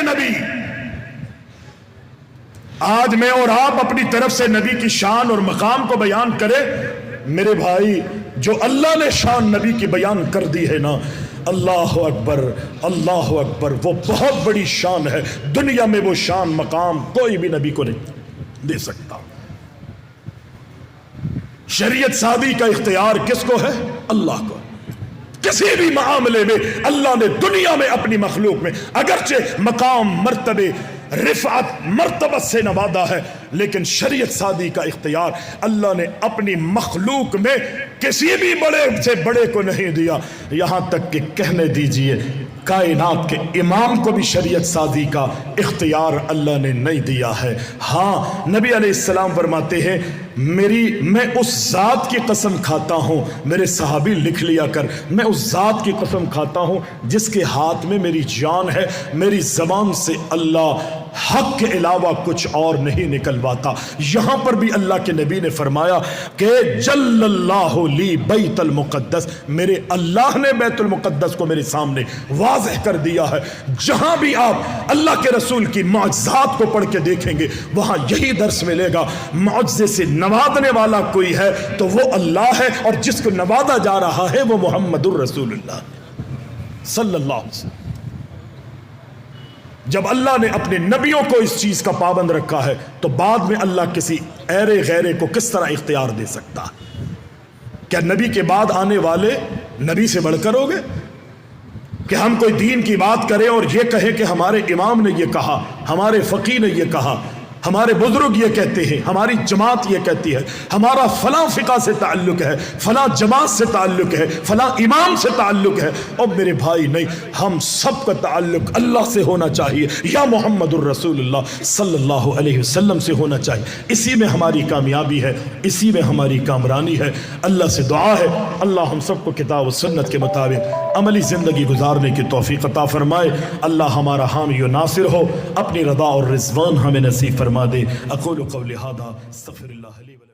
نبی. آج میں اور آپ اپنی طرف سے نبی کی شان اور مقام کو بیان کرے. میرے بھائی جو اللہ نے شان نبی کی بیان کر دی ہے نا، اللہ اکبر اللہ اکبر، وہ بہت بڑی شان ہے. دنیا میں وہ شان مقام کوئی بھی نبی کو نہیں دے سکتا. شریعت سازی کا اختیار کس کو ہے؟ اللہ کو. کسی بھی معاملے میں اللہ نے دنیا میں اپنی مخلوق میں اگرچہ مقام مرتبے رفعت مرتبت سے نوازا ہے، لیکن شریعت سازی کا اختیار اللہ نے اپنی مخلوق میں کسی بھی بڑے سے بڑے کو نہیں دیا. یہاں تک کہ کہنے دیجئے کائنات کے امام کو بھی شریعت سازی کا اختیار اللہ نے نہیں دیا ہے. ہاں نبی علیہ السلام فرماتے ہیں میں اس ذات کی قسم کھاتا ہوں، میرے صحابی لکھ لیا کر، میں اس ذات کی قسم کھاتا ہوں جس کے ہاتھ میں میری جان ہے، میری زبان سے اللہ حق کے علاوہ کچھ اور نہیں نکلواتا. یہاں پر بھی اللہ کے نبی نے فرمایا کہ جل اللہ لی بیت المقدس، میرے اللہ نے بیت المقدس کو میرے سامنے واضح کر دیا ہے. جہاں بھی آپ اللہ کے رسول کی معجزات کو پڑھ کے دیکھیں گے وہاں یہی درس ملے گا. معجزے سے نوازنے والا کوئی ہے تو وہ اللہ ہے، اور جس کو نوازا جا رہا ہے وہ محمد الرسول اللہ صلی اللہ علیہ وسلم. جب اللہ نے اپنے نبیوں کو اس چیز کا پابند رکھا ہے تو بعد میں اللہ کسی ایرے غیرے کو کس طرح اختیار دے سکتا؟ کیا نبی کے بعد آنے والے نبی سے بڑھ کر ہوگے؟ کہ ہم کوئی دین کی بات کریں اور یہ کہیں کہ ہمارے امام نے یہ کہا، ہمارے فقی نے یہ کہا، ہمارے بزرگ یہ کہتے ہیں، ہماری جماعت یہ کہتی ہے، ہمارا فلاں فقہ سے تعلق ہے، فلاں جماعت سے تعلق ہے، فلاں امام سے تعلق ہے. اور میرے بھائی نہیں، ہم سب کا تعلق اللہ سے ہونا چاہیے یا محمد الرسول اللہ صلی اللہ علیہ وسلم سے ہونا چاہیے. اسی میں ہماری کامیابی ہے، اسی میں ہماری کامرانی ہے. اللہ سے دعا ہے اللہ ہم سب کو کتاب و سنت کے مطابق عملی زندگی گزارنے کی توفیق عطا فرمائے. اللہ ہمارا حامی و ناصر ہو، اپنی رضا اور رضوان ہمیں نصیب فرما دے. اقول قولی ھذا استغفر اللہ لی ولکم.